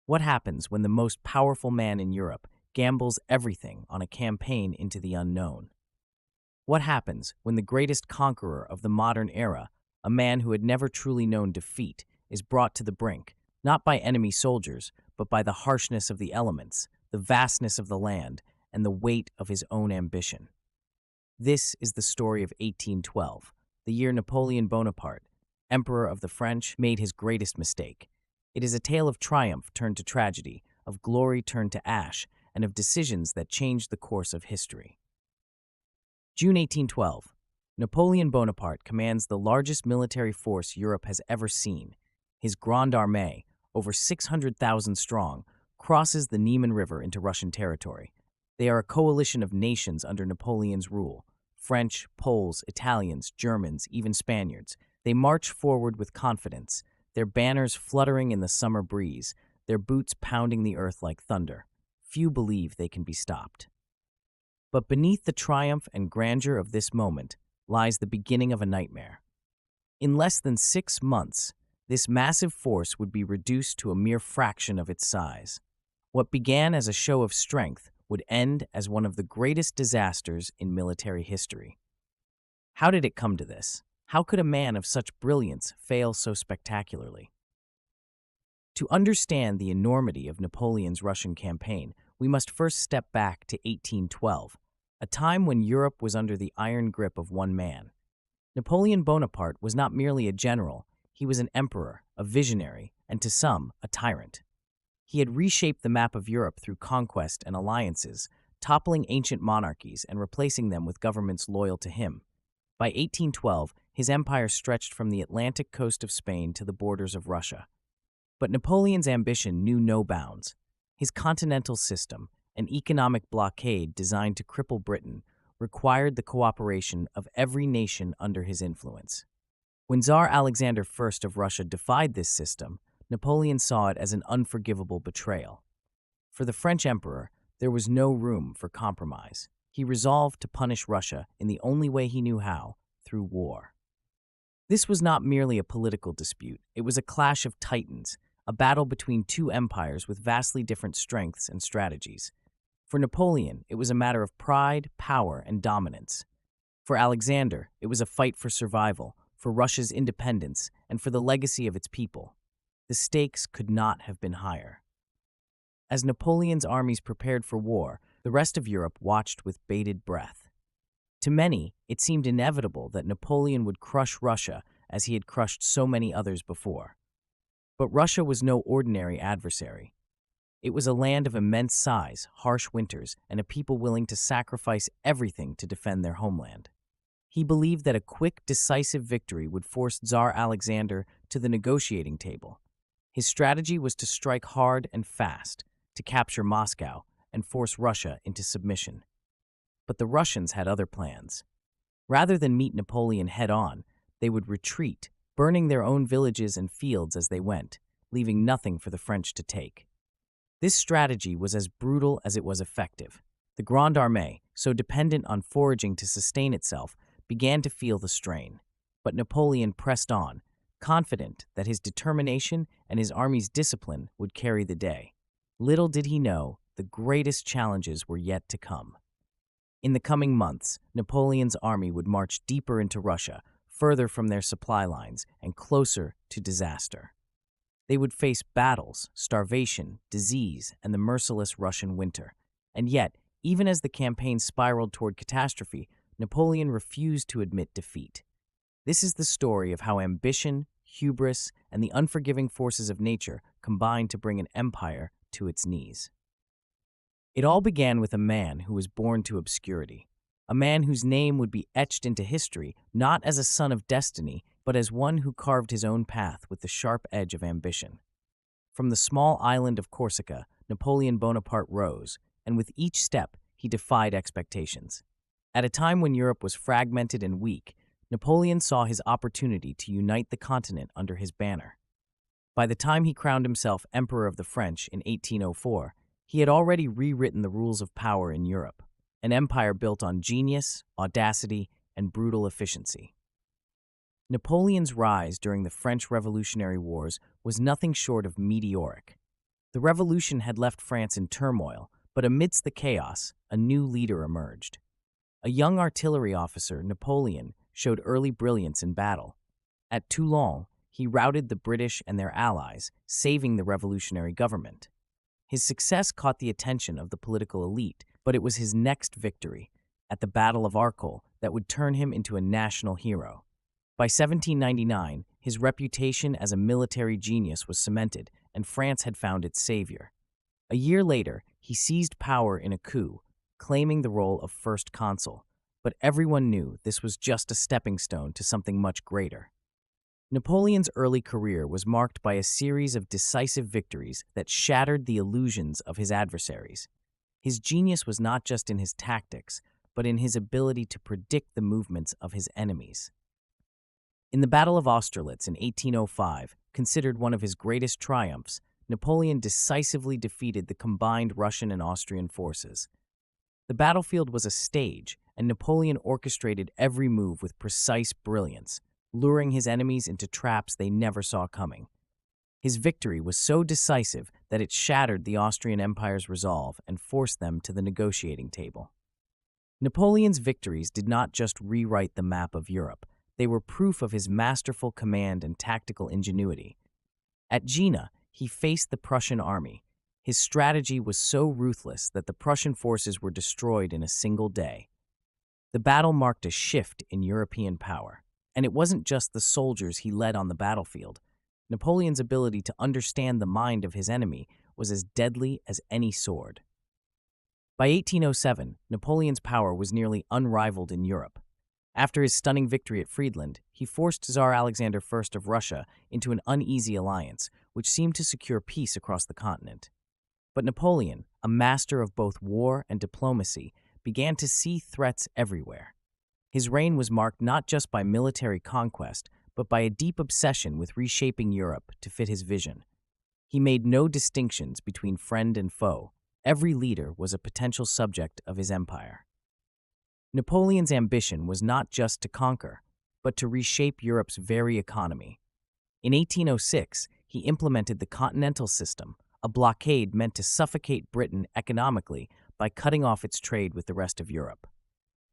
What happens when the most powerful man in Europe gambles everything on a campaign into the unknown? What happens when the greatest conqueror of the modern era, a man who had never truly known defeat, is brought to the brink, not by enemy soldiers, but by the harshness of the elements, the vastness of the land, and the weight of his own ambition? This is the story of 1812, the year Napoleon Bonaparte, Emperor of the French, made his greatest mistake. It is a tale of triumph turned to tragedy, of glory turned to ash, and of decisions that changed the course of history. June 1812. Napoleon Bonaparte commands the largest military force Europe has ever seen. His Grande Armée, over 600,000 strong, crosses the Niemen River into Russian territory. They are a coalition of nations under Napoleon's rule: French, Poles, Italians, Germans, even Spaniards. They march forward with confidence, their banners fluttering in the summer breeze, their boots pounding the earth like thunder. Few believe they can be stopped. But beneath the triumph and grandeur of this moment lies the beginning of a nightmare. In less than 6 months, this massive force would be reduced to a mere fraction of its size. What began as a show of strength would end as one of the greatest disasters in military history. How did it come to this? How could a man of such brilliance fail so spectacularly? To understand the enormity of Napoleon's Russian campaign, we must first step back to 1812, a time when Europe was under the iron grip of one man. Napoleon Bonaparte was not merely a general, he was an emperor, a visionary, and to some, a tyrant. He had reshaped the map of Europe through conquest and alliances, toppling ancient monarchies and replacing them with governments loyal to him. By 1812, his empire stretched from the Atlantic coast of Spain to the borders of Russia. But Napoleon's ambition knew no bounds. His continental system, an economic blockade designed to cripple Britain, required the cooperation of every nation under his influence. When Tsar Alexander I of Russia defied this system, Napoleon saw it as an unforgivable betrayal. For the French emperor, there was no room for compromise. He resolved to punish Russia in the only way he knew how, through war. This was not merely a political dispute, it was a clash of titans, a battle between two empires with vastly different strengths and strategies. For Napoleon, it was a matter of pride, power, and dominance. For Alexander, it was a fight for survival, for Russia's independence, and for the legacy of its people. The stakes could not have been higher. As Napoleon's armies prepared for war, the rest of Europe watched with bated breath. To many, it seemed inevitable that Napoleon would crush Russia as he had crushed so many others before. But Russia was no ordinary adversary. It was a land of immense size, harsh winters, and a people willing to sacrifice everything to defend their homeland. He believed that a quick, decisive victory would force Tsar Alexander to the negotiating table. His strategy was to strike hard and fast, to capture Moscow, and force Russia into submission. But the Russians had other plans. Rather than meet Napoleon head-on, they would retreat, burning their own villages and fields as they went, leaving nothing for the French to take. This strategy was as brutal as it was effective. The Grande Armée, so dependent on foraging to sustain itself, began to feel the strain. But Napoleon pressed on, confident that his determination and his army's discipline would carry the day. Little did he know, the greatest challenges were yet to come. In the coming months, Napoleon's army would march deeper into Russia, further from their supply lines, and closer to disaster. They would face battles, starvation, disease, and the merciless Russian winter. And yet, even as the campaign spiraled toward catastrophe, Napoleon refused to admit defeat. This is the story of how ambition, hubris, and the unforgiving forces of nature combined to bring an empire to its knees. It all began with a man who was born to obscurity, a man whose name would be etched into history not as a son of destiny, but as one who carved his own path with the sharp edge of ambition. From the small island of Corsica, Napoleon Bonaparte rose, and with each step, he defied expectations. At a time when Europe was fragmented and weak, Napoleon saw his opportunity to unite the continent under his banner. By the time he crowned himself Emperor of the French in 1804, he had already rewritten the rules of power in Europe, an empire built on genius, audacity, and brutal efficiency. Napoleon's rise during the French Revolutionary Wars was nothing short of meteoric. The revolution had left France in turmoil, but amidst the chaos, a new leader emerged. A young artillery officer, Napoleon, showed early brilliance in battle. At Toulon, he routed the British and their allies, saving the revolutionary government. His success caught the attention of the political elite, but it was his next victory, at the Battle of Arcole, that would turn him into a national hero. By 1799, his reputation as a military genius was cemented, and France had found its savior. A year later, he seized power in a coup, claiming the role of first consul, but everyone knew this was just a stepping stone to something much greater. Napoleon's early career was marked by a series of decisive victories that shattered the illusions of his adversaries. His genius was not just in his tactics, but in his ability to predict the movements of his enemies. In the Battle of Austerlitz in 1805, considered one of his greatest triumphs, Napoleon decisively defeated the combined Russian and Austrian forces. The battlefield was a stage, and Napoleon orchestrated every move with precise brilliance, luring his enemies into traps they never saw coming. His victory was so decisive that it shattered the Austrian Empire's resolve and forced them to the negotiating table. Napoleon's victories did not just rewrite the map of Europe, they were proof of his masterful command and tactical ingenuity. At Jena, he faced the Prussian army. His strategy was so ruthless that the Prussian forces were destroyed in a single day. The battle marked a shift in European power. And it wasn't just the soldiers he led on the battlefield. Napoleon's ability to understand the mind of his enemy was as deadly as any sword. By 1807, Napoleon's power was nearly unrivaled in Europe. After his stunning victory at Friedland, he forced Tsar Alexander I of Russia into an uneasy alliance, which seemed to secure peace across the continent. But Napoleon, a master of both war and diplomacy, began to see threats everywhere. His reign was marked not just by military conquest, but by a deep obsession with reshaping Europe to fit his vision. He made no distinctions between friend and foe. Every leader was a potential subject of his empire. Napoleon's ambition was not just to conquer, but to reshape Europe's very economy. In 1806, he implemented the Continental System, a blockade meant to suffocate Britain economically by cutting off its trade with the rest of Europe.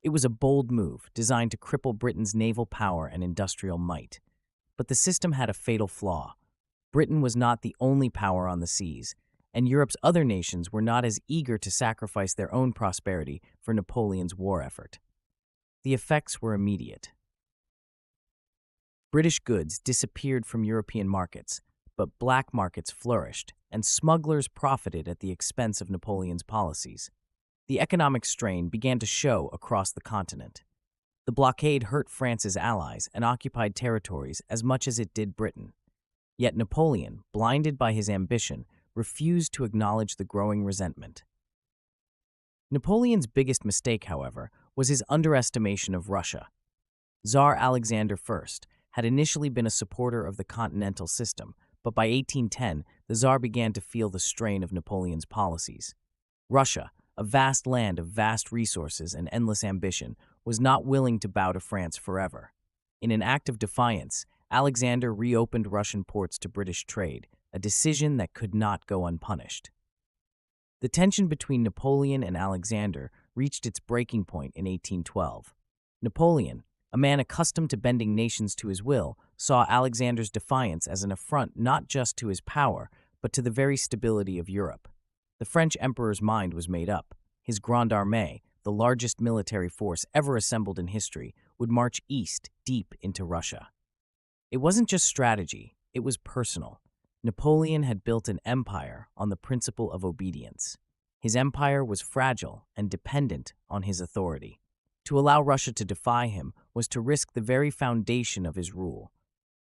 It was a bold move designed to cripple Britain's naval power and industrial might. But the system had a fatal flaw. Britain was not the only power on the seas, and Europe's other nations were not as eager to sacrifice their own prosperity for Napoleon's war effort. The effects were immediate. British goods disappeared from European markets, but black markets flourished, and smugglers profited at the expense of Napoleon's policies. The economic strain began to show across the continent. The blockade hurt France's allies and occupied territories as much as it did Britain. Yet Napoleon, blinded by his ambition, refused to acknowledge the growing resentment. Napoleon's biggest mistake, however, was his underestimation of Russia. Tsar Alexander I had initially been a supporter of the Continental System, but by 1810, the Tsar began to feel the strain of Napoleon's policies. Russia, a vast land of vast resources and endless ambition, was not willing to bow to France forever. In an act of defiance, Alexander reopened Russian ports to British trade, a decision that could not go unpunished. The tension between Napoleon and Alexander reached its breaking point in 1812. Napoleon, a man accustomed to bending nations to his will, saw Alexander's defiance as an affront not just to his power, but to the very stability of Europe. The French emperor's mind was made up. His Grande Armée, the largest military force ever assembled in history, would march east deep into Russia. It wasn't just strategy, it was personal. Napoleon had built an empire on the principle of obedience. His empire was fragile and dependent on his authority. To allow Russia to defy him was to risk the very foundation of his rule.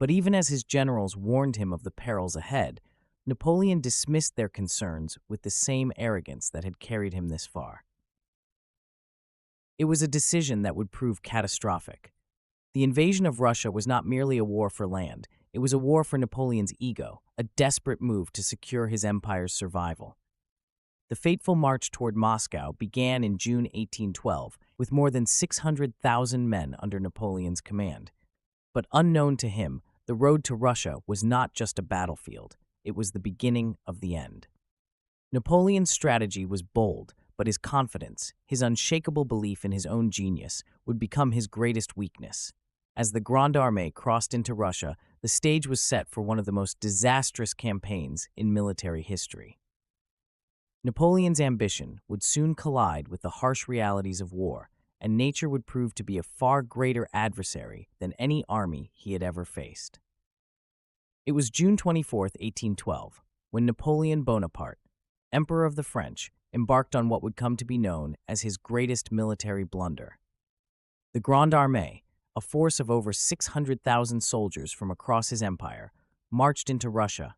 But even as his generals warned him of the perils ahead, Napoleon dismissed their concerns with the same arrogance that had carried him this far. It was a decision that would prove catastrophic. The invasion of Russia was not merely a war for land, it was a war for Napoleon's ego, a desperate move to secure his empire's survival. The fateful march toward Moscow began in June 1812 with more than 600,000 men under Napoleon's command. But unknown to him, the road to Russia was not just a battlefield. It was the beginning of the end. Napoleon's strategy was bold, but his confidence, his unshakable belief in his own genius, would become his greatest weakness. As the Grande Armée crossed into Russia, the stage was set for one of the most disastrous campaigns in military history. Napoleon's ambition would soon collide with the harsh realities of war, and nature would prove to be a far greater adversary than any army he had ever faced. It was June 24, 1812, when Napoleon Bonaparte, Emperor of the French, embarked on what would come to be known as his greatest military blunder. The Grande Armée, a force of over 600,000 soldiers from across his empire, marched into Russia,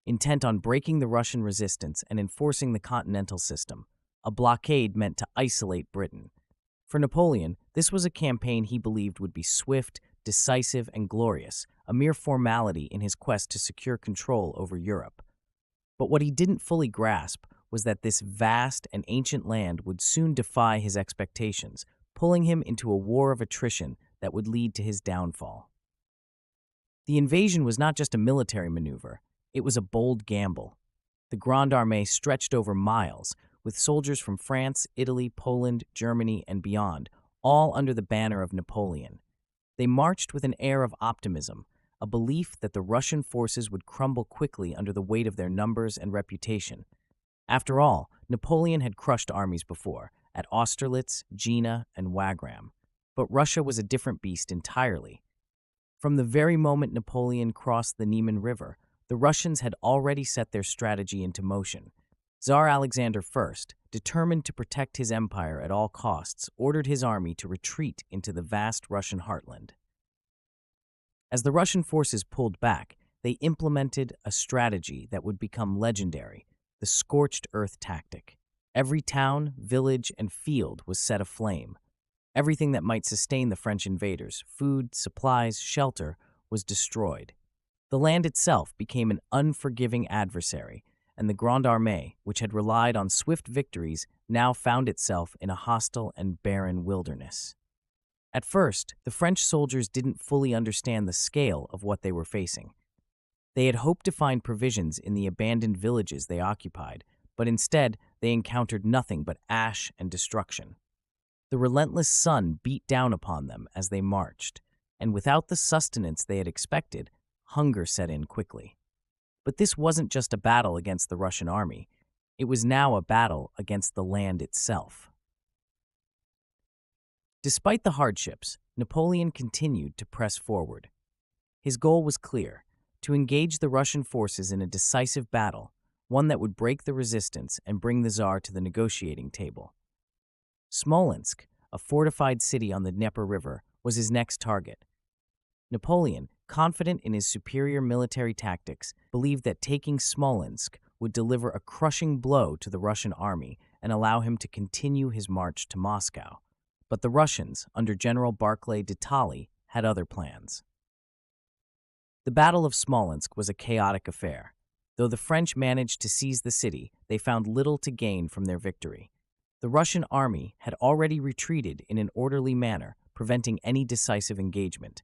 intent on breaking the Russian resistance and enforcing the continental system, a blockade meant to isolate Britain. For Napoleon, this was a campaign he believed would be swift, decisive, and glorious, a mere formality in his quest to secure control over Europe. But what he didn't fully grasp was that this vast and ancient land would soon defy his expectations, pulling him into a war of attrition that would lead to his downfall. The invasion was not just a military maneuver, it was a bold gamble. The Grande Armée stretched over miles, with soldiers from France, Italy, Poland, Germany, and beyond, all under the banner of Napoleon. They marched with an air of optimism, a belief that the Russian forces would crumble quickly under the weight of their numbers and reputation. After all, Napoleon had crushed armies before, at Austerlitz, Jena, and Wagram. But Russia was a different beast entirely. From the very moment Napoleon crossed the Niemen River, the Russians had already set their strategy into motion. Tsar Alexander I, determined to protect his empire at all costs, ordered his army to retreat into the vast Russian heartland. As the Russian forces pulled back, they implemented a strategy that would become legendary, the scorched earth tactic. Every town, village, and field was set aflame. Everything that might sustain the French invaders, food, supplies, shelter, was destroyed. The land itself became an unforgiving adversary, and the Grande Armée, which had relied on swift victories, now found itself in a hostile and barren wilderness. At first, the French soldiers didn't fully understand the scale of what they were facing. They had hoped to find provisions in the abandoned villages they occupied, but instead they encountered nothing but ash and destruction. The relentless sun beat down upon them as they marched, and without the sustenance they had expected, hunger set in quickly. But this wasn't just a battle against the Russian army. It was now a battle against the land itself. Despite the hardships, Napoleon continued to press forward. His goal was clear: to engage the Russian forces in a decisive battle, one that would break the resistance and bring the Tsar to the negotiating table. Smolensk, a fortified city on the Dnieper River, was his next target. Napoleon, confident in his superior military tactics, believed that taking Smolensk would deliver a crushing blow to the Russian army and allow him to continue his march to Moscow. But the Russians, under General Barclay de Tolly, had other plans. The Battle of Smolensk was a chaotic affair. Though the French managed to seize the city, they found little to gain from their victory. The Russian army had already retreated in an orderly manner, preventing any decisive engagement.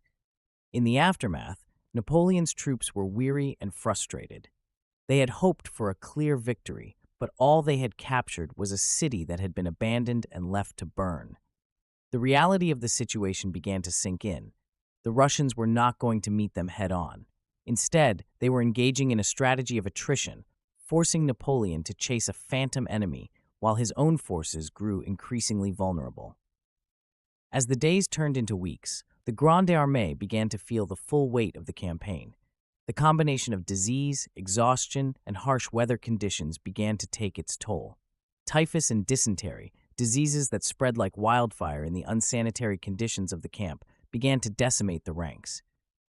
In the aftermath, Napoleon's troops were weary and frustrated. They had hoped for a clear victory, but all they had captured was a city that had been abandoned and left to burn. The reality of the situation began to sink in. The Russians were not going to meet them head-on. Instead, they were engaging in a strategy of attrition, forcing Napoleon to chase a phantom enemy while his own forces grew increasingly vulnerable. As the days turned into weeks, the Grande Armée began to feel the full weight of the campaign. The combination of disease, exhaustion, and harsh weather conditions began to take its toll. Typhus and dysentery, diseases that spread like wildfire in the unsanitary conditions of the camp, began to decimate the ranks.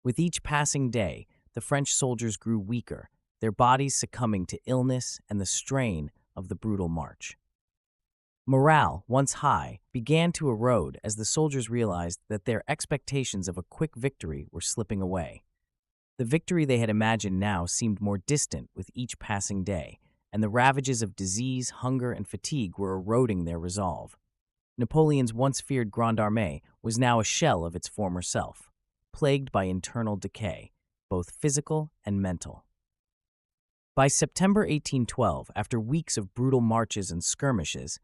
With each passing day, the French soldiers grew weaker, their bodies succumbing to illness and the strain of the brutal march. Morale, once high, began to erode as the soldiers realized that their expectations of a quick victory were slipping away. The victory they had imagined now seemed more distant with each passing day, and the ravages of disease, hunger, and fatigue were eroding their resolve. Napoleon's once feared Grande Armée was now a shell of its former self, plagued by internal decay, both physical and mental. By September 1812, after weeks of brutal marches and skirmishes,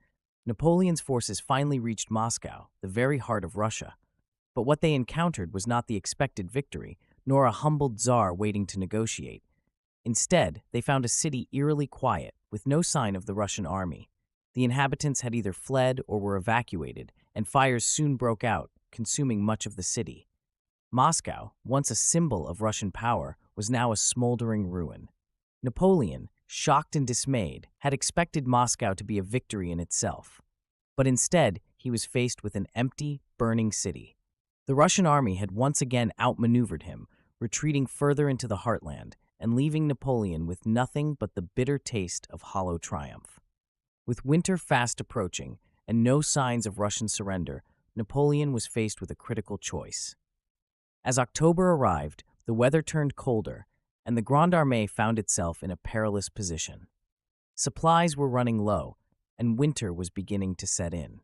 Napoleon's forces finally reached Moscow, the very heart of Russia. But what they encountered was not the expected victory, nor a humbled czar waiting to negotiate. Instead, they found a city eerily quiet, with no sign of the Russian army. The inhabitants had either fled or were evacuated, and fires soon broke out, consuming much of the city. Moscow, once a symbol of Russian power, was now a smoldering ruin. Napoleon, shocked and dismayed, had expected Moscow to be a victory in itself. But instead, he was faced with an empty, burning city. The Russian army had once again outmaneuvered him, retreating further into the heartland and leaving Napoleon with nothing but the bitter taste of hollow triumph. With winter fast approaching and no signs of Russian surrender, Napoleon was faced with a critical choice. As October arrived, the weather turned colder, and the Grande Armée found itself in a perilous position. Supplies were running low, and winter was beginning to set in.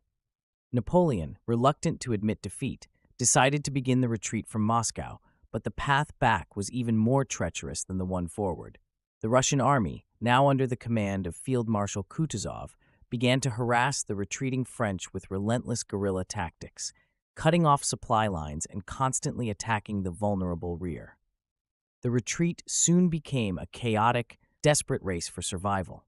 Napoleon, reluctant to admit defeat, decided to begin the retreat from Moscow, but the path back was even more treacherous than the one forward. The Russian army, now under the command of Field Marshal Kutuzov, began to harass the retreating French with relentless guerrilla tactics, cutting off supply lines and constantly attacking the vulnerable rear. The retreat soon became a chaotic, desperate race for survival.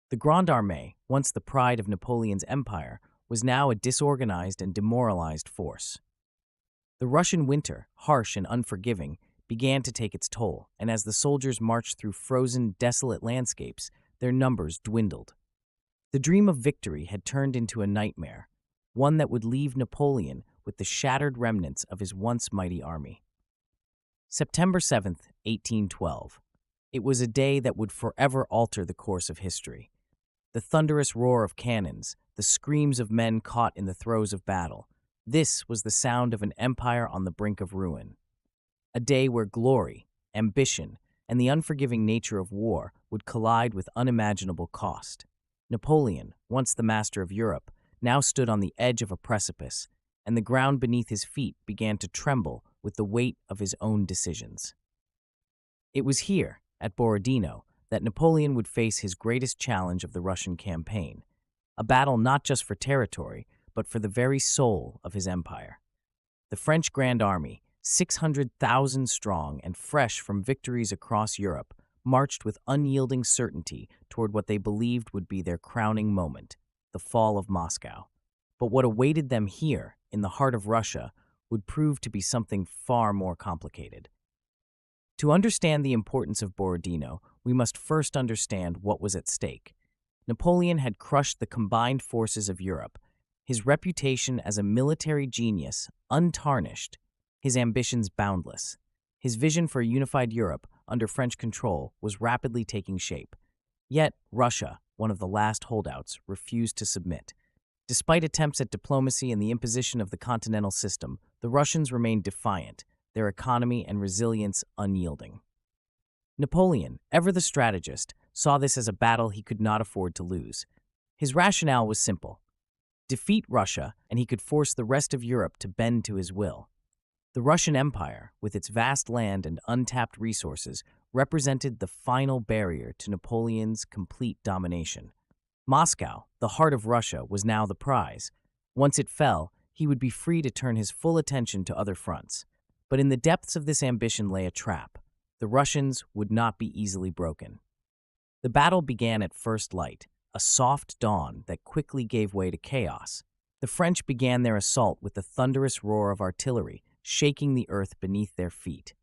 The Grande Armée, once the pride of Napoleon's empire, was now a disorganized and demoralized force. The Russian winter, harsh and unforgiving, began to take its toll, and as the soldiers marched through frozen, desolate landscapes, their numbers dwindled. The dream of victory had turned into a nightmare, one that would leave Napoleon with the shattered remnants of his once mighty army. September 7th, 1812. It was a day that would forever alter the course of history. The thunderous roar of cannons, the screams of men caught in the throes of battle. This was the sound of an empire on the brink of ruin. A day where glory, ambition, and the unforgiving nature of war would collide with unimaginable cost. Napoleon, once the master of Europe, now stood on the edge of a precipice, and the ground beneath his feet began to tremble with the weight of his own decisions. It was here, at Borodino, that Napoleon would face his greatest challenge of the Russian campaign, a battle not just for territory, but for the very soul of his empire. The French Grand Army, 600,000 strong and fresh from victories across Europe, marched with unyielding certainty toward what they believed would be their crowning moment, the fall of Moscow. But what awaited them here, in the heart of Russia, would prove to be something far more complicated. To understand the importance of Borodino, we must first understand what was at stake. Napoleon had crushed the combined forces of Europe, his reputation as a military genius untarnished, his ambitions boundless. His vision for a unified Europe under French control was rapidly taking shape. Yet, Russia, one of the last holdouts, refused to submit. Despite attempts at diplomacy and the imposition of the continental system, the Russians remained defiant, their economy and resilience unyielding. Napoleon, ever the strategist, saw this as a battle he could not afford to lose. His rationale was simple: defeat Russia, and he could force the rest of Europe to bend to his will. The Russian Empire, with its vast land and untapped resources, represented the final barrier to Napoleon's complete domination. Moscow, the heart of Russia, was now the prize. Once it fell, he would be free to turn his full attention to other fronts. But in the depths of this ambition lay a trap. The Russians would not be easily broken. The battle began at first light, a soft dawn that quickly gave way to chaos. The French began their assault with the thunderous roar of artillery, shaking the earth beneath their feet.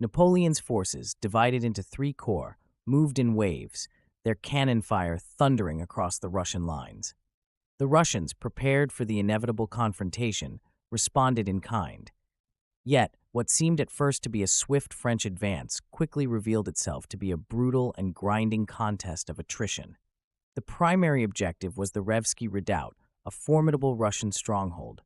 Napoleon's forces, divided into three corps, moved in waves, their cannon fire thundering across the Russian lines. The Russians, prepared for the inevitable confrontation, responded in kind. Yet, what seemed at first to be a swift French advance quickly revealed itself to be a brutal and grinding contest of attrition. The primary objective was the Revsky Redoubt, a formidable Russian stronghold.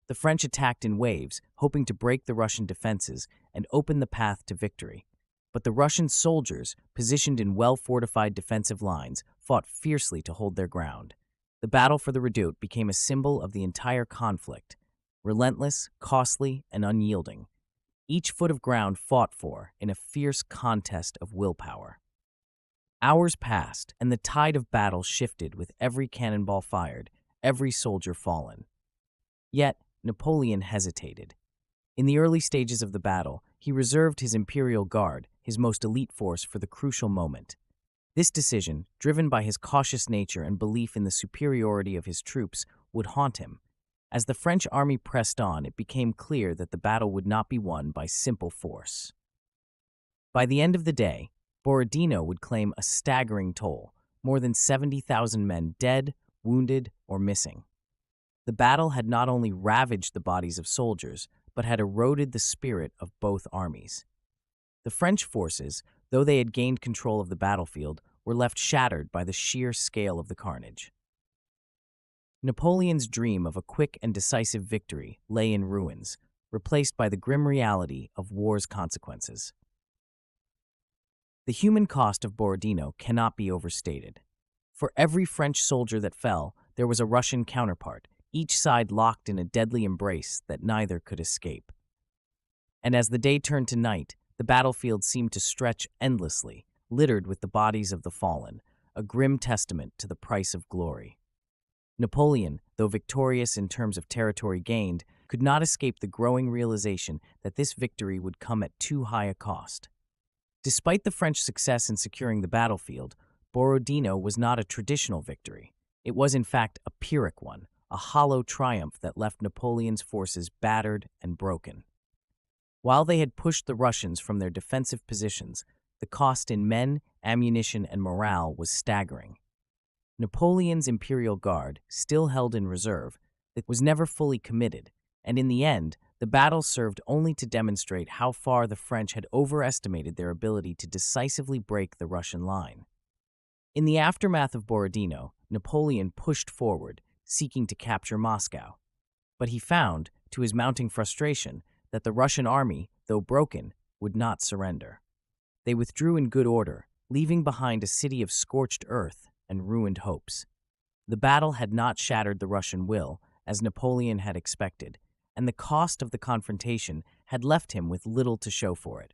The French attacked in waves, hoping to break the Russian defenses and open the path to victory. But the Russian soldiers, positioned in well-fortified defensive lines, fought fiercely to hold their ground. The battle for the redoubt became a symbol of the entire conflict, relentless, costly, and unyielding. Each foot of ground fought for in a fierce contest of willpower. Hours passed, and the tide of battle shifted with every cannonball fired, every soldier fallen. Yet, Napoleon hesitated. In the early stages of the battle, he reserved his Imperial Guard, his most elite force, for the crucial moment. This decision, driven by his cautious nature and belief in the superiority of his troops, would haunt him. As the French army pressed on, it became clear that the battle would not be won by simple force. By the end of the day, Borodino would claim a staggering toll, more than 70,000 men dead, wounded, or missing. The battle had not only ravaged the bodies of soldiers, but had eroded the spirit of both armies. The French forces, though they had gained control of the battlefield, were left shattered by the sheer scale of the carnage. Napoleon's dream of a quick and decisive victory lay in ruins, replaced by the grim reality of war's consequences. The human cost of Borodino cannot be overstated. For every French soldier that fell, there was a Russian counterpart, each side locked in a deadly embrace that neither could escape. And as the day turned to night, the battlefield seemed to stretch endlessly, littered with the bodies of the fallen, a grim testament to the price of glory. Napoleon, though victorious in terms of territory gained, could not escape the growing realization that this victory would come at too high a cost. Despite the French success in securing the battlefield, Borodino was not a traditional victory. It was in fact a Pyrrhic one, a hollow triumph that left Napoleon's forces battered and broken. While they had pushed the Russians from their defensive positions, the cost in men, ammunition, and morale was staggering. Napoleon's Imperial Guard, still held in reserve, was never fully committed, and in the end, the battle served only to demonstrate how far the French had overestimated their ability to decisively break the Russian line. In the aftermath of Borodino, Napoleon pushed forward, seeking to capture Moscow. But he found, to his mounting frustration, that the Russian army, though broken, would not surrender. They withdrew in good order, leaving behind a city of scorched earth and ruined hopes. The battle had not shattered the Russian will, as Napoleon had expected, and the cost of the confrontation had left him with little to show for it.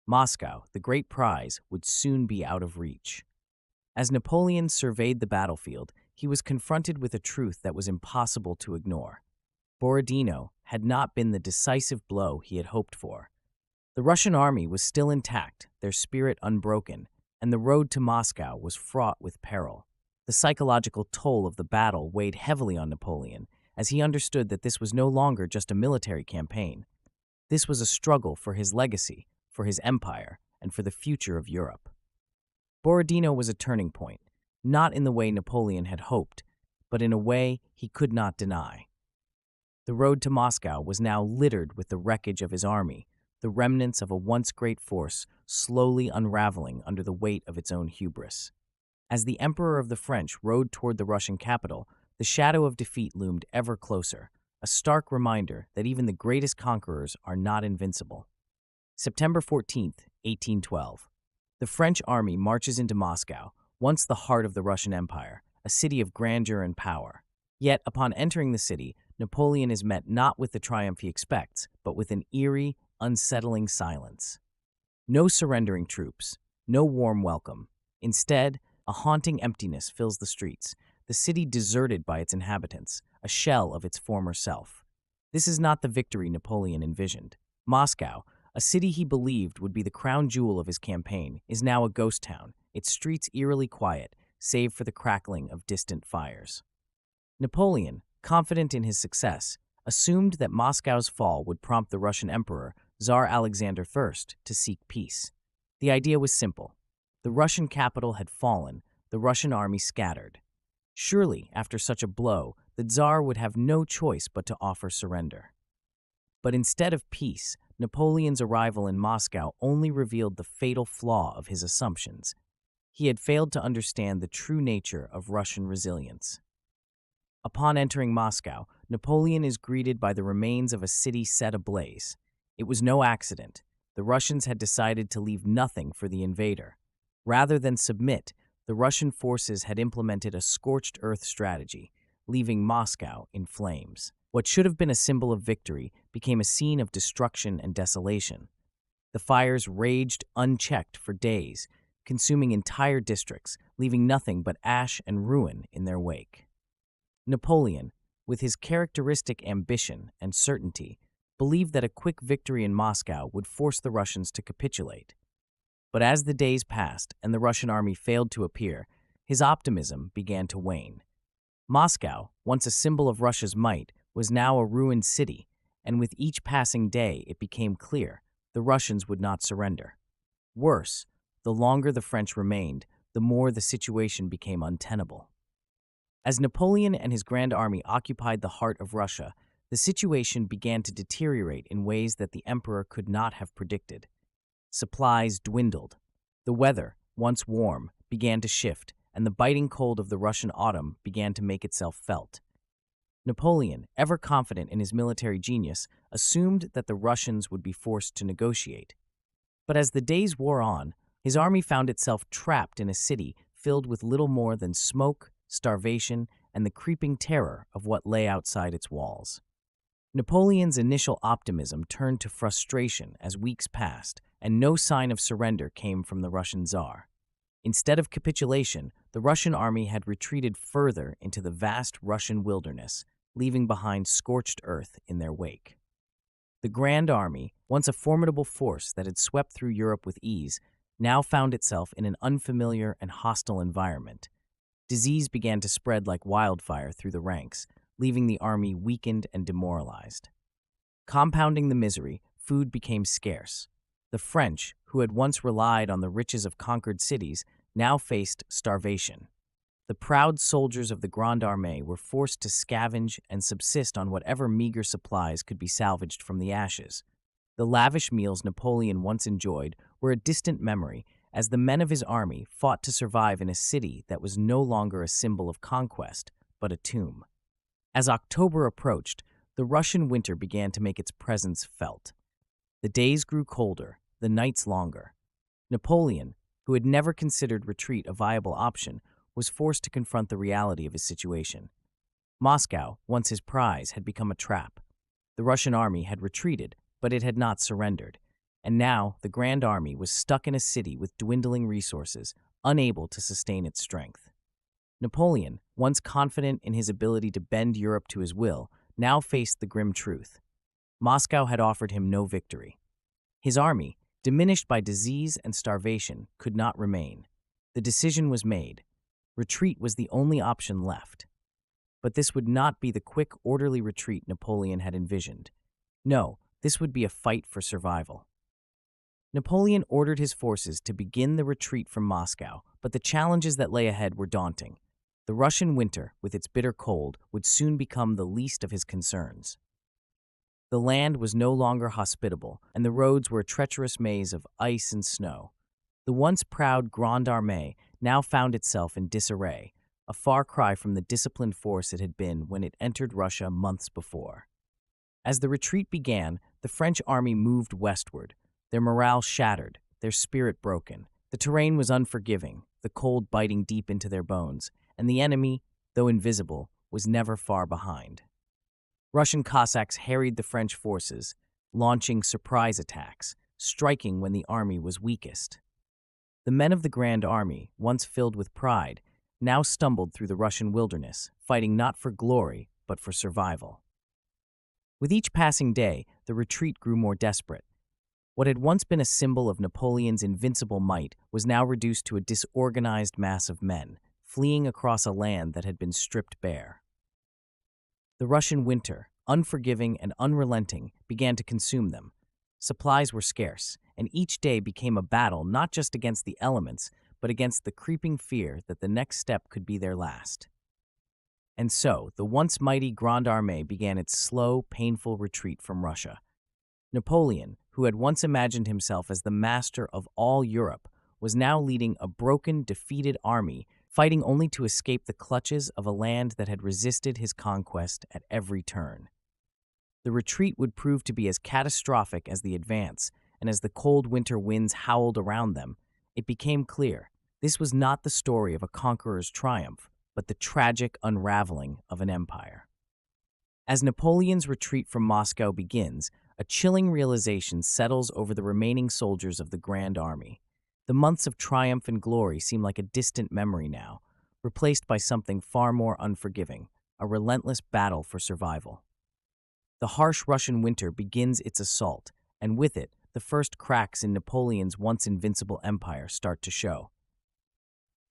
Moscow, the great prize, would soon be out of reach. As Napoleon surveyed the battlefield, he was confronted with a truth that was impossible to ignore. Borodino had not been the decisive blow he had hoped for. The Russian army was still intact, their spirit unbroken, and the road to Moscow was fraught with peril. The psychological toll of the battle weighed heavily on Napoleon, as he understood that this was no longer just a military campaign. This was a struggle for his legacy, for his empire, and for the future of Europe. Borodino was a turning point, not in the way Napoleon had hoped, but in a way he could not deny. The road to Moscow was now littered with the wreckage of his army, the remnants of a once great force slowly unraveling under the weight of its own hubris. As the Emperor of the French rode toward the Russian capital, the shadow of defeat loomed ever closer, a stark reminder that even the greatest conquerors are not invincible. September 14th, 1812. The French army marches into Moscow, once the heart of the Russian Empire, a city of grandeur and power. Yet, upon entering the city, Napoleon is met not with the triumph he expects, but with an eerie, unsettling silence. No surrendering troops, no warm welcome. Instead, a haunting emptiness fills the streets, the city deserted by its inhabitants, a shell of its former self. This is not the victory Napoleon envisioned. Moscow, a city he believed would be the crown jewel of his campaign, is now a ghost town, its streets eerily quiet, save for the crackling of distant fires. Napoleon, confident in his success, assumed that Moscow's fall would prompt the Russian Emperor, Tsar Alexander I, to seek peace. The idea was simple. The Russian capital had fallen, the Russian army scattered. Surely, after such a blow, the Tsar would have no choice but to offer surrender. But instead of peace, Napoleon's arrival in Moscow only revealed the fatal flaw of his assumptions. He had failed to understand the true nature of Russian resilience. Upon entering Moscow, Napoleon is greeted by the remains of a city set ablaze. It was no accident. The Russians had decided to leave nothing for the invader. Rather than submit, the Russian forces had implemented a scorched earth strategy, leaving Moscow in flames. What should have been a symbol of victory became a scene of destruction and desolation. The fires raged unchecked for days, consuming entire districts, leaving nothing but ash and ruin in their wake. Napoleon, with his characteristic ambition and certainty, believed that a quick victory in Moscow would force the Russians to capitulate. But as the days passed and the Russian army failed to appear, his optimism began to wane. Moscow, once a symbol of Russia's might, was now a ruined city, and with each passing day it became clear the Russians would not surrender. Worse, the longer the French remained, the more the situation became untenable. As Napoleon and his Grand Army occupied the heart of Russia, the situation began to deteriorate in ways that the emperor could not have predicted. Supplies dwindled. The weather, once warm, began to shift, and the biting cold of the Russian autumn began to make itself felt. Napoleon, ever confident in his military genius, assumed that the Russians would be forced to negotiate. But as the days wore on, his army found itself trapped in a city filled with little more than smoke, starvation, and the creeping terror of what lay outside its walls. Napoleon's initial optimism turned to frustration as weeks passed, and no sign of surrender came from the Russian Tsar. Instead of capitulation, the Russian army had retreated further into the vast Russian wilderness, leaving behind scorched earth in their wake. The Grand Army, once a formidable force that had swept through Europe with ease, now found itself in an unfamiliar and hostile environment. Disease began to spread like wildfire through the ranks, leaving the army weakened and demoralized. Compounding the misery, food became scarce. The French, who had once relied on the riches of conquered cities, now faced starvation. The proud soldiers of the Grande Armée were forced to scavenge and subsist on whatever meager supplies could be salvaged from the ashes. The lavish meals Napoleon once enjoyed were a distant memory, as the men of his army fought to survive in a city that was no longer a symbol of conquest, but a tomb. As October approached, the Russian winter began to make its presence felt. The days grew colder, the nights longer. Napoleon, who had never considered retreat a viable option, was forced to confront the reality of his situation. Moscow, once his prize, had become a trap. The Russian army had retreated, but it had not surrendered. And now the Grand Army was stuck in a city with dwindling resources, unable to sustain its strength. Napoleon, once confident in his ability to bend Europe to his will, now faced the grim truth. Moscow had offered him no victory. His army, diminished by disease and starvation, could not remain. The decision was made. Retreat was the only option left. But this would not be the quick, orderly retreat Napoleon had envisioned. No, this would be a fight for survival. Napoleon ordered his forces to begin the retreat from Moscow, but the challenges that lay ahead were daunting. The Russian winter, with its bitter cold, would soon become the least of his concerns. The land was no longer hospitable, and the roads were a treacherous maze of ice and snow. The once proud Grande Armée now found itself in disarray, a far cry from the disciplined force it had been when it entered Russia months before. As the retreat began, the French army moved westward, their morale shattered, their spirit broken. The terrain was unforgiving, the cold biting deep into their bones, and the enemy, though invisible, was never far behind. Russian Cossacks harried the French forces, launching surprise attacks, striking when the army was weakest. The men of the Grand Army, once filled with pride, now stumbled through the Russian wilderness, fighting not for glory, but for survival. With each passing day, the retreat grew more desperate. What had once been a symbol of Napoleon's invincible might was now reduced to a disorganized mass of men, fleeing across a land that had been stripped bare. The Russian winter, unforgiving and unrelenting, began to consume them. Supplies were scarce, and each day became a battle not just against the elements, but against the creeping fear that the next step could be their last. And so, the once mighty Grande Armée began its slow, painful retreat from Russia. Napoleon, who had once imagined himself as the master of all Europe, was now leading a broken, defeated army, fighting only to escape the clutches of a land that had resisted his conquest at every turn. The retreat would prove to be as catastrophic as the advance, and as the cold winter winds howled around them, it became clear this was not the story of a conqueror's triumph, but the tragic unraveling of an empire. As Napoleon's retreat from Moscow begins, a chilling realization settles over the remaining soldiers of the Grand Army. The months of triumph and glory seem like a distant memory now, replaced by something far more unforgiving, a relentless battle for survival. The harsh Russian winter begins its assault, and with it, the first cracks in Napoleon's once invincible empire start to show.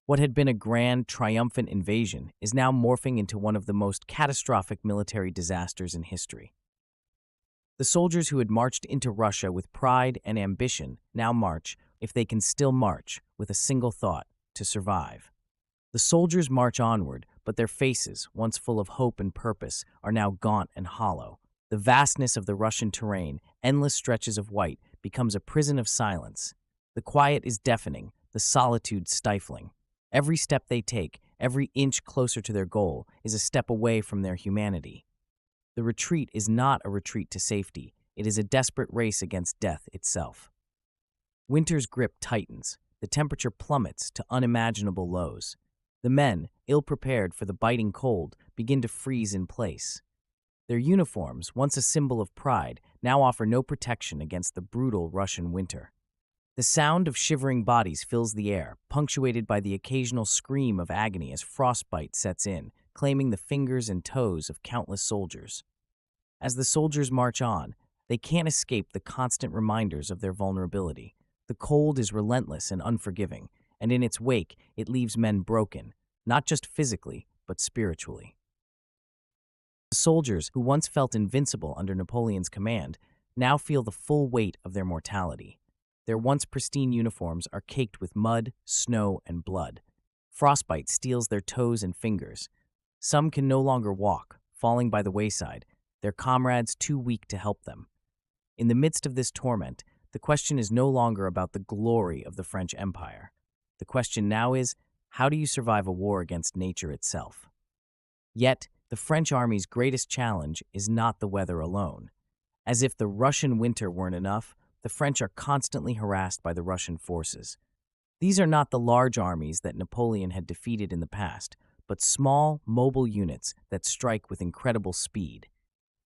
What had been a grand, triumphant invasion is now morphing into one of the most catastrophic military disasters in history. The soldiers who had marched into Russia with pride and ambition now march, if they can still march, with a single thought: to survive. The soldiers march onward, but their faces, once full of hope and purpose, are now gaunt and hollow. The vastness of the Russian terrain, endless stretches of white, becomes a prison of silence. The quiet is deafening, the solitude stifling. Every step they take, every inch closer to their goal, is a step away from their humanity. The retreat is not a retreat to safety. It is a desperate race against death itself. Winter's grip tightens. The temperature plummets to unimaginable lows. The men, ill-prepared for the biting cold, begin to freeze in place. Their uniforms, once a symbol of pride, now offer no protection against the brutal Russian winter. The sound of shivering bodies fills the air, punctuated by the occasional scream of agony as frostbite sets in, claiming the fingers and toes of countless soldiers. As the soldiers march on, they can't escape the constant reminders of their vulnerability. The cold is relentless and unforgiving, and in its wake, it leaves men broken, not just physically, but spiritually. The soldiers, who once felt invincible under Napoleon's command, now feel the full weight of their mortality. Their once pristine uniforms are caked with mud, snow, and blood. Frostbite steals their toes and fingers. Some can no longer walk, falling by the wayside, their comrades too weak to help them. In the midst of this torment, the question is no longer about the glory of the French Empire. The question now is, how do you survive a war against nature itself? Yet, the French army's greatest challenge is not the weather alone. As if the Russian winter weren't enough, the French are constantly harassed by the Russian forces. These are not the large armies that Napoleon had defeated in the past, but small, mobile units that strike with incredible speed.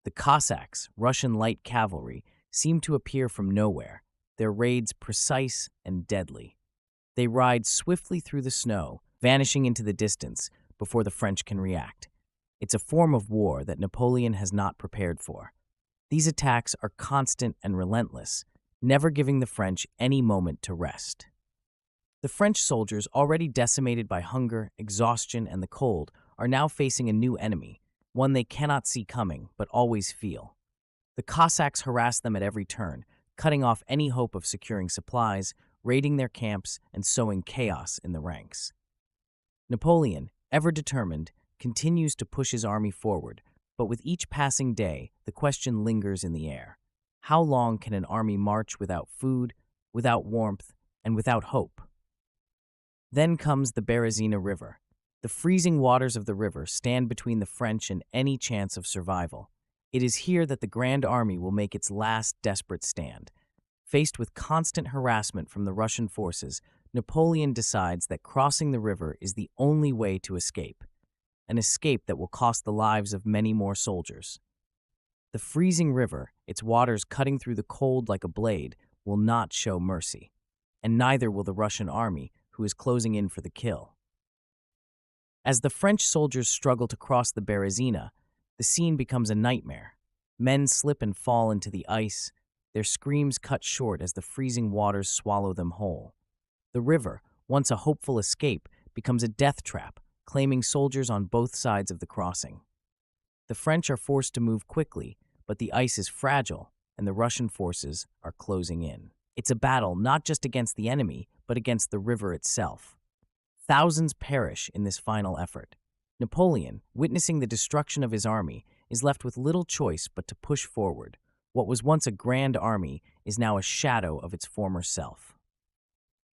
The Cossacks, Russian light cavalry, seem to appear from nowhere, their raids precise and deadly. They ride swiftly through the snow, vanishing into the distance before the French can react. It's a form of war that Napoleon has not prepared for. These attacks are constant and relentless, never giving the French any moment to rest. The French soldiers, already decimated by hunger, exhaustion, and the cold, are now facing a new enemy, one they cannot see coming but always feel. The Cossacks harass them at every turn, cutting off any hope of securing supplies, raiding their camps, and sowing chaos in the ranks. Napoleon, ever determined, continues to push his army forward, but with each passing day, the question lingers in the air. How long can an army march without food, without warmth, and without hope? Then comes the Berezina River. The freezing waters of the river stand between the French and any chance of survival. It is here that the Grande Armée will make its last desperate stand. Faced with constant harassment from the Russian forces, Napoleon decides that crossing the river is the only way to escape, an escape that will cost the lives of many more soldiers. The freezing river, its waters cutting through the cold like a blade, will not show mercy, and neither will the Russian army, who is closing in for the kill. As the French soldiers struggle to cross the Berezina, the scene becomes a nightmare. Men slip and fall into the ice, their screams cut short as the freezing waters swallow them whole. The river, once a hopeful escape, becomes a death trap, claiming soldiers on both sides of the crossing. The French are forced to move quickly, but the ice is fragile, and the Russian forces are closing in. It's a battle not just against the enemy, but against the river itself. Thousands perish in this final effort. Napoleon, witnessing the destruction of his army, is left with little choice but to push forward. What was once a grand army is now a shadow of its former self.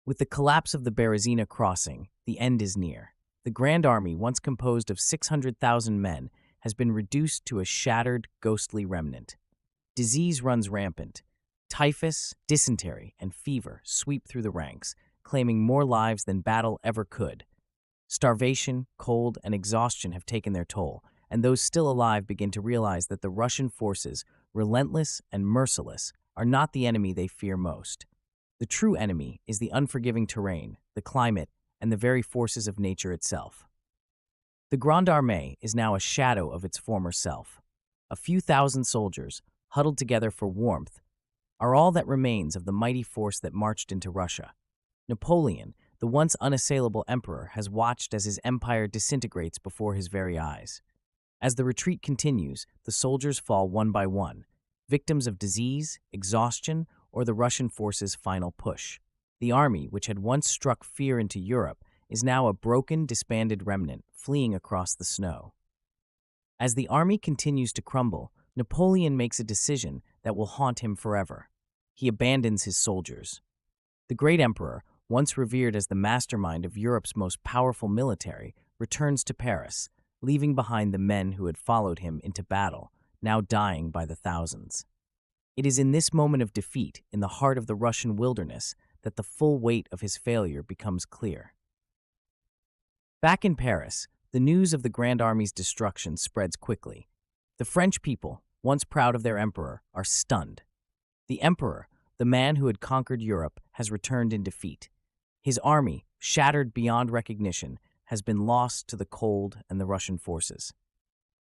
With the collapse of the Berezina crossing, the end is near. The Grand Army, once composed of 600,000 men, has been reduced to a shattered, ghostly remnant. Disease runs rampant. Typhus, dysentery, and fever sweep through the ranks, claiming more lives than battle ever could. Starvation, cold, and exhaustion have taken their toll, and those still alive begin to realize that the Russian forces, relentless and merciless, are not the enemy they fear most. The true enemy is the unforgiving terrain, the climate, and the very forces of nature itself. The Grande Armée is now a shadow of its former self. A few thousand soldiers, huddled together for warmth, are all that remains of the mighty force that marched into Russia. Napoleon, the once unassailable emperor, has watched as his empire disintegrates before his very eyes. As the retreat continues, the soldiers fall one by one, victims of disease, exhaustion, or the Russian forces' final push. The army, which had once struck fear into Europe, is now a broken, disbanded remnant fleeing across the snow. As the army continues to crumble, Napoleon makes a decision that will haunt him forever. He abandons his soldiers. The great emperor, once revered as the mastermind of Europe's most powerful military, returns to Paris, leaving behind the men who had followed him into battle, now dying by the thousands. It is in this moment of defeat, in the heart of the Russian wilderness, that the full weight of his failure becomes clear. Back in Paris, the news of the Grand Army's destruction spreads quickly. The French people, once proud of their emperor, are stunned. The emperor, the man who had conquered Europe, has returned in defeat. His army, shattered beyond recognition, has been lost to the cold and the Russian forces.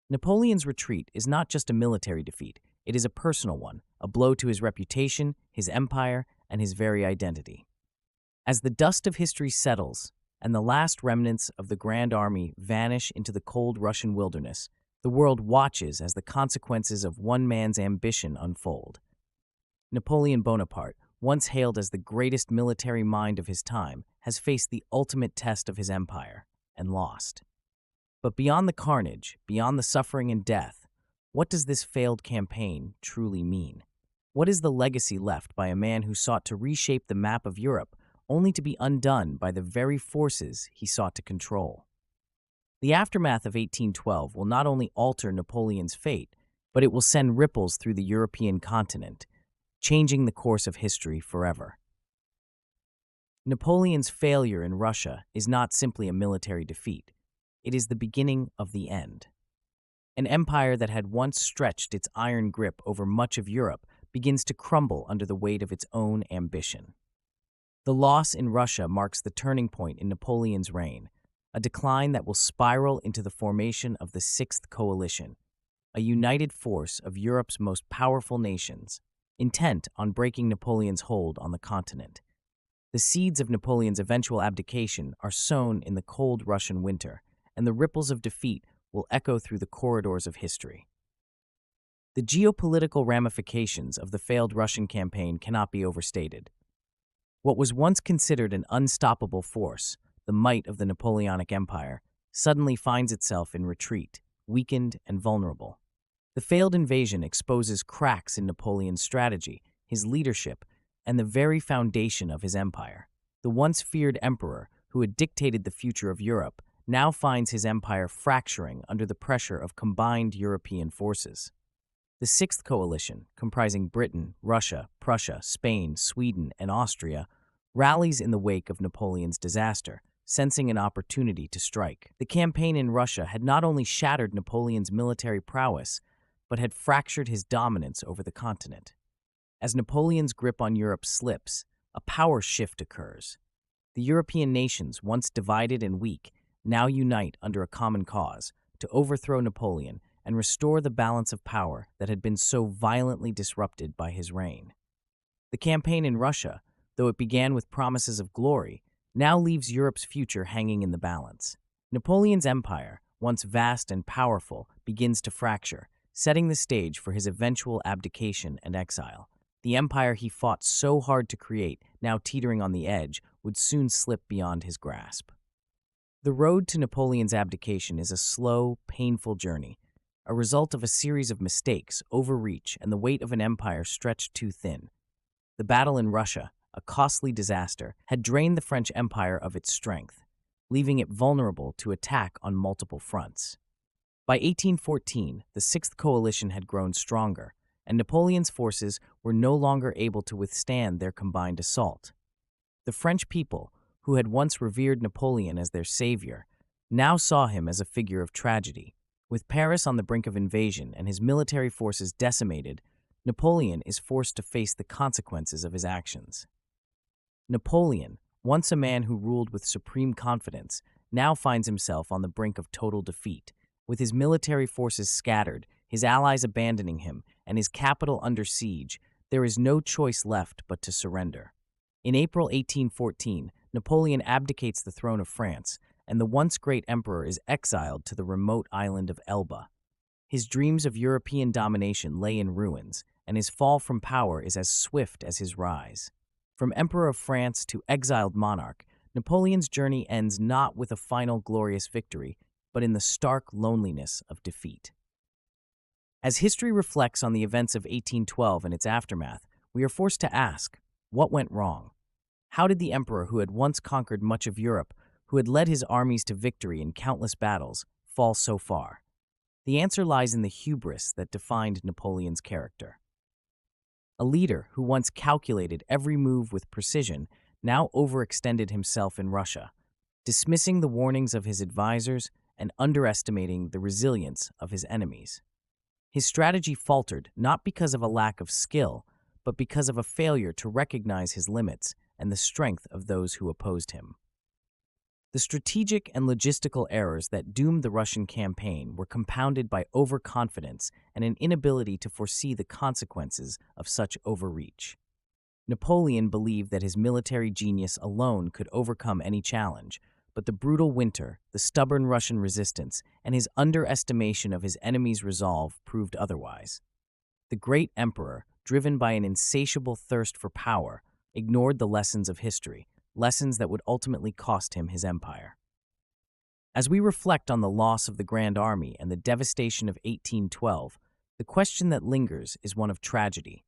Napoleon's retreat is not just a military defeat, it is a personal one, a blow to his reputation, his empire, and his very identity. As the dust of history settles, and the last remnants of the Grand Army vanish into the cold Russian wilderness, the world watches as the consequences of one man's ambition unfold. Napoleon Bonaparte, once hailed as the greatest military mind of his time, has faced the ultimate test of his empire and lost. But beyond the carnage, beyond the suffering and death, what does this failed campaign truly mean? What is the legacy left by a man who sought to reshape the map of Europe only to be undone by the very forces he sought to control? The aftermath of 1812 will not only alter Napoleon's fate, but it will send ripples through the European continent, changing the course of history forever. Napoleon's failure in Russia is not simply a military defeat. It is the beginning of the end. An empire that had once stretched its iron grip over much of Europe begins to crumble under the weight of its own ambition. The loss in Russia marks the turning point in Napoleon's reign, a decline that will spiral into the formation of the Sixth Coalition, a united force of Europe's most powerful nations, intent on breaking Napoleon's hold on the continent. The seeds of Napoleon's eventual abdication are sown in the cold Russian winter, and the ripples of defeat will echo through the corridors of history. The geopolitical ramifications of the failed Russian campaign cannot be overstated. What was once considered an unstoppable force, the might of the Napoleonic Empire, suddenly finds itself in retreat, weakened and vulnerable. The failed invasion exposes cracks in Napoleon's strategy, his leadership, and the very foundation of his empire. The once feared emperor, who had dictated the future of Europe, now finds his empire fracturing under the pressure of combined European forces. The Sixth Coalition, comprising Britain, Russia, Prussia, Spain, Sweden, and Austria, rallies in the wake of Napoleon's disaster, sensing an opportunity to strike. The campaign in Russia had not only shattered Napoleon's military prowess, but had fractured his dominance over the continent. As Napoleon's grip on Europe slips, a power shift occurs. The European nations, once divided and weak, now unite under a common cause to overthrow Napoleon and restore the balance of power that had been so violently disrupted by his reign. The campaign in Russia, though it began with promises of glory, now leaves Europe's future hanging in the balance. Napoleon's empire, once vast and powerful, begins to fracture, setting the stage for his eventual abdication and exile. The empire he fought so hard to create, now teetering on the edge, would soon slip beyond his grasp. The road to Napoleon's abdication is a slow, painful journey, a result of a series of mistakes, overreach, and the weight of an empire stretched too thin. The battle in Russia, a costly disaster, had drained the French Empire of its strength, leaving it vulnerable to attack on multiple fronts. By 1814, the Sixth Coalition had grown stronger, and Napoleon's forces were no longer able to withstand their combined assault. The French people, who had once revered Napoleon as their savior, now saw him as a figure of tragedy. With Paris on the brink of invasion and his military forces decimated, Napoleon is forced to face the consequences of his actions. Napoleon, once a man who ruled with supreme confidence, now finds himself on the brink of total defeat. With his military forces scattered, his allies abandoning him, and his capital under siege, there is no choice left but to surrender. In April 1814, Napoleon abdicates the throne of France, and the once great emperor is exiled to the remote island of Elba. His dreams of European domination lay in ruins, and his fall from power is as swift as his rise. From Emperor of France to exiled monarch, Napoleon's journey ends not with a final glorious victory, but in the stark loneliness of defeat. As history reflects on the events of 1812 and its aftermath, we are forced to ask, what went wrong? How did the emperor who had once conquered much of Europe, who had led his armies to victory in countless battles, fall so far? The answer lies in the hubris that defined Napoleon's character. A leader who once calculated every move with precision now overextended himself in Russia, dismissing the warnings of his advisors and underestimating the resilience of his enemies. His strategy faltered not because of a lack of skill, but because of a failure to recognize his limits and the strength of those who opposed him. The strategic and logistical errors that doomed the Russian campaign were compounded by overconfidence and an inability to foresee the consequences of such overreach. Napoleon believed that his military genius alone could overcome any challenge, but the brutal winter, the stubborn Russian resistance, and his underestimation of his enemy's resolve proved otherwise. The great emperor, driven by an insatiable thirst for power, ignored the lessons of history, lessons that would ultimately cost him his empire. As we reflect on the loss of the Grande Armée and the devastation of 1812, the question that lingers is one of tragedy.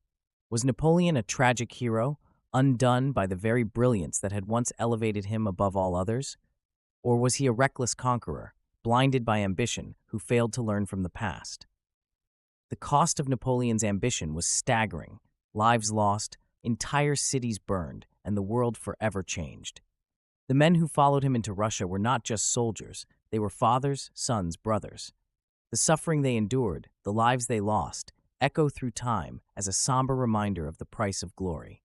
Was Napoleon a tragic hero, undone by the very brilliance that had once elevated him above all others? Or was he a reckless conqueror, blinded by ambition, who failed to learn from the past? The cost of Napoleon's ambition was staggering: lives lost, entire cities burned, and the world forever changed. The men who followed him into Russia were not just soldiers, they were fathers, sons, brothers. The suffering they endured, the lives they lost, echo through time as a somber reminder of the price of glory.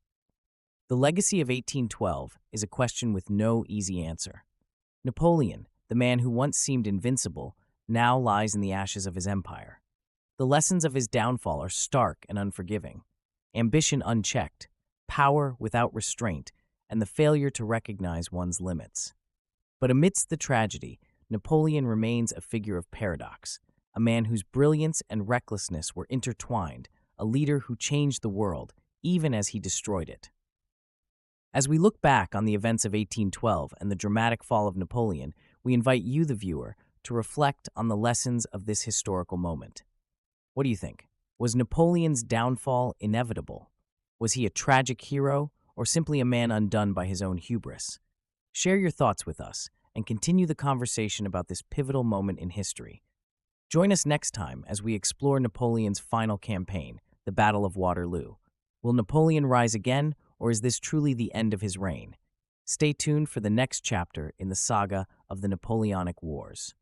The legacy of 1812 is a question with no easy answer. Napoleon, the man who once seemed invincible, now lies in the ashes of his empire. The lessons of his downfall are stark and unforgiving. Ambition unchecked, power without restraint, and the failure to recognize one's limits. But amidst the tragedy, Napoleon remains a figure of paradox, a man whose brilliance and recklessness were intertwined, a leader who changed the world, even as he destroyed it. As we look back on the events of 1812 and the dramatic fall of Napoleon, we invite you, the viewer, to reflect on the lessons of this historical moment. What do you think? Was Napoleon's downfall inevitable? Was he a tragic hero, or simply a man undone by his own hubris? Share your thoughts with us and continue the conversation about this pivotal moment in history. Join us next time as we explore Napoleon's final campaign, the Battle of Waterloo. Will Napoleon rise again, or is this truly the end of his reign? Stay tuned for the next chapter in the saga of the Napoleonic Wars.